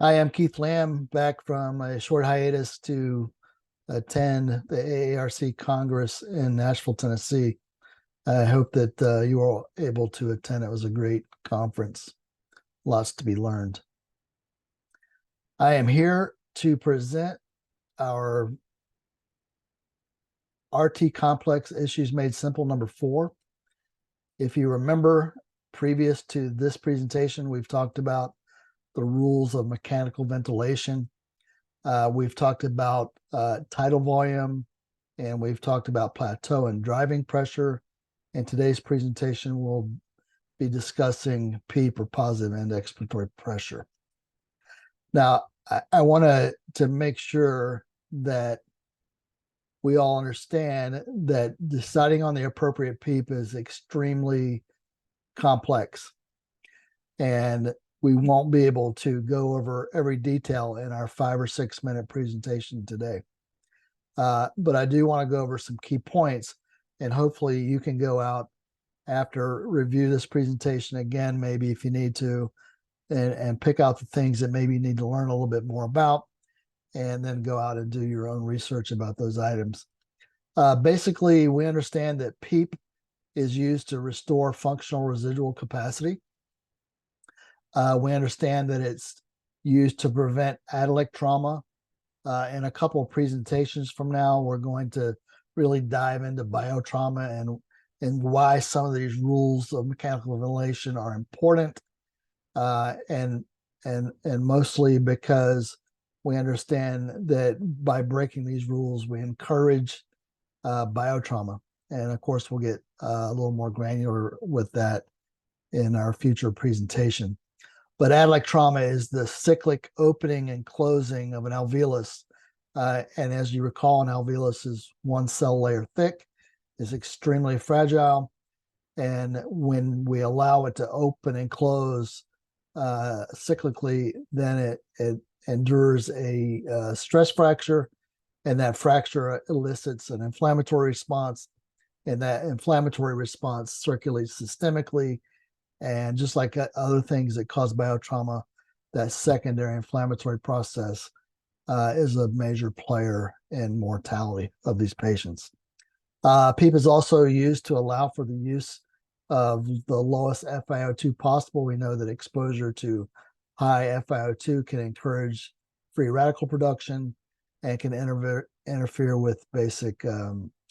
I am Keith Lamb, back from a short hiatus to attend the AARC Congress in Nashville, Tennessee. I hope that you were all able to attend. It was a great conference, lots to be learned. I am here to present our RT complex issues made simple number 4. If you remember, previous to this presentation, we've talked about the rules of mechanical ventilation. We've talked about tidal volume, and we've talked about plateau and driving pressure. In today's presentation, we'll be discussing PEEP, or positive end expiratory pressure. Now, I want to make sure that we all understand that deciding on the appropriate PEEP is extremely complex, and we won't be able to go over every detail in our 5 or 6 minute presentation today. But I do want to go over some key points, and hopefully you can go out after review this presentation again, maybe if you need to, and pick out the things that maybe you need to learn a little bit more about, and then go out and do your own research about those items. Basically, we understand that PEEP is used to restore functional residual capacity. We understand that it's used to prevent attic trauma. In a couple of presentations from now, we're going to really dive into biotrauma and why some of these rules of mechanical ventilation are important, and mostly because we understand that by breaking these rules, we encourage biotrauma. And of course, we'll get a little more granular with that in our future presentation. But attic trauma is the cyclic opening and closing of an alveolus. And as you recall, an alveolus is one cell layer thick, is extremely fragile. And when we allow it to open and close cyclically, then it endures a stress fracture, and that fracture elicits an inflammatory response, and that inflammatory response circulates systemically. And just like other things that cause biotrauma, that secondary inflammatory process is a major player in mortality of these patients. PEEP is also used to allow for the use of the lowest FiO2 possible. We know that exposure to high FiO2 can encourage free radical production and can interfere with basic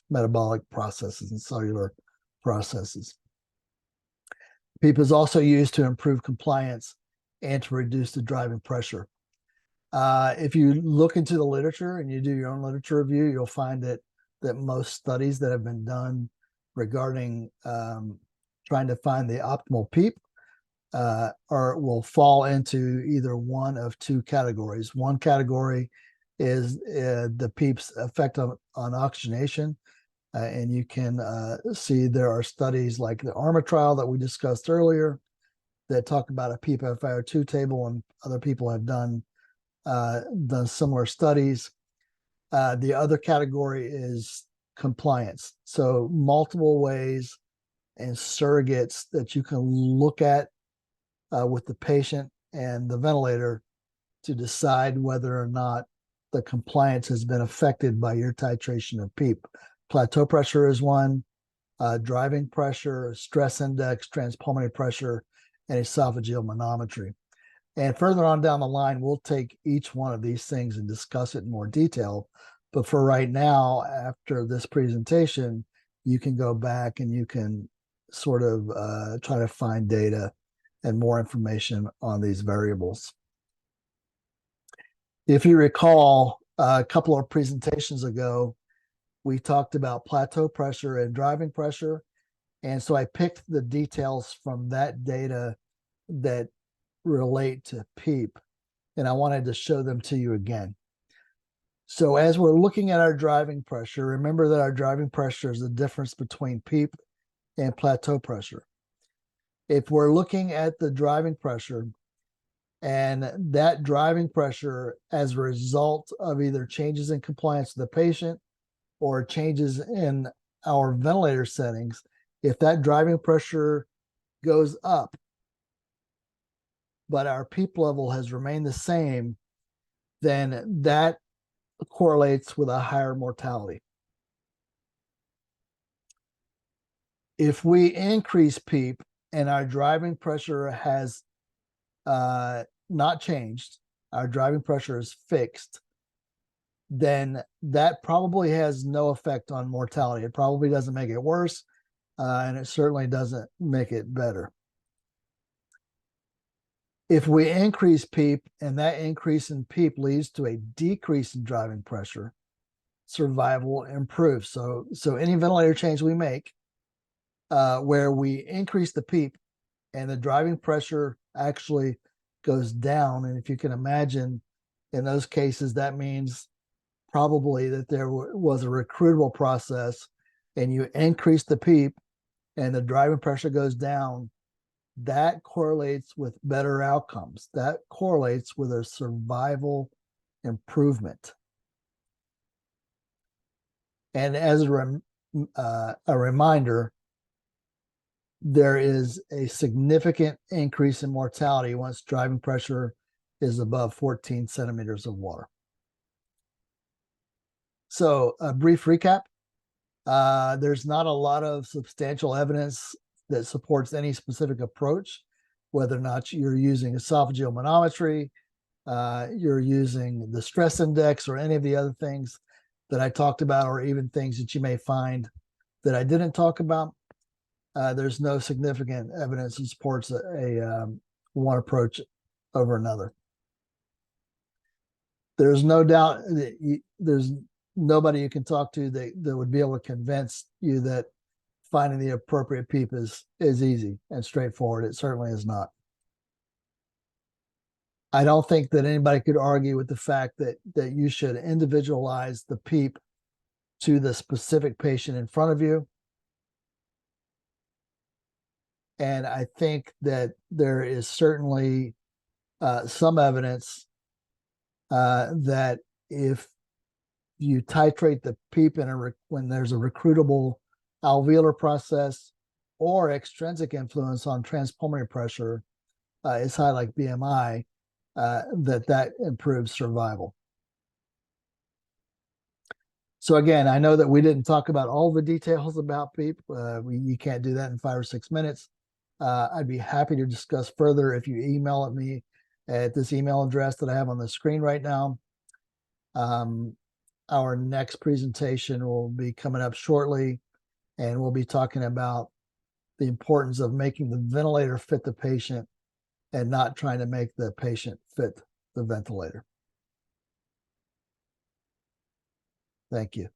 metabolic processes and cellular processes. PEEP is also used to improve compliance and to reduce the driving pressure. If you look into the literature and you do your own literature review, you'll find that most studies that have been done regarding trying to find the optimal PEEP will fall into either one of 2 categories. One category is the PEEP's effect on oxygenation. And you can see there are studies like the ARMA trial that we discussed earlier that talk about a PEEP FiO2 table, and other people have done similar studies. The other category is compliance. So multiple ways and surrogates that you can look at with the patient and the ventilator to decide whether or not the compliance has been affected by your titration of PEEP. Plateau pressure is one, driving pressure, stress index, transpulmonary pressure, and esophageal manometry. And further on down the line, we'll take each one of these things and discuss it in more detail. But for right now, after this presentation, you can go back and you can sort of try to find data and more information on these variables. If you recall, a couple of presentations ago, we talked about plateau pressure and driving pressure. And so I picked the details from that data that relate to PEEP, and I wanted to show them to you again. So as we're looking at our driving pressure, remember that our driving pressure is the difference between PEEP and plateau pressure. If we're looking at the driving pressure, and that driving pressure as a result of either changes in compliance with the patient or changes in our ventilator settings, if that driving pressure goes up, but our PEEP level has remained the same, then that correlates with a higher mortality. If we increase PEEP and our driving pressure has not changed, our driving pressure is fixed, then that probably has no effect on mortality. It probably doesn't make it worse, and it certainly doesn't make it better. If we increase PEEP and that increase in PEEP leads to a decrease in driving pressure, survival improves. So any ventilator change we make where we increase the PEEP and the driving pressure actually goes down, and if you can imagine, in those cases, that means probably that there was a recruitable process, and you increase the PEEP and the driving pressure goes down, that correlates with better outcomes. That correlates with a survival improvement. And as a reminder, there is a significant increase in mortality once driving pressure is above 14 centimeters of water. So a brief recap. There's not a lot of substantial evidence that supports any specific approach, whether or not you're using esophageal manometry, you're using the stress index, or any of the other things that I talked about, or even things that you may find that I didn't talk about. There's no significant evidence that supports one approach over another. There's no doubt that there's nobody you can talk to that would be able to convince you that finding the appropriate PEEP is easy and straightforward. It certainly is not. I don't think that anybody could argue with the fact that you should individualize the PEEP to the specific patient in front of you. And I think that there is certainly some evidence that if you titrate the PEEP when there's a recruitable alveolar process or extrinsic influence on transpulmonary pressure is high, like BMI, that improves survival. So again, I know that we didn't talk about all the details about PEEP. You can't do that in 5 or 6 minutes. I'd be happy to discuss further if you email at me at this email address that I have on the screen right now. Our next presentation will be coming up shortly, and we'll be talking about the importance of making the ventilator fit the patient and not trying to make the patient fit the ventilator. Thank you.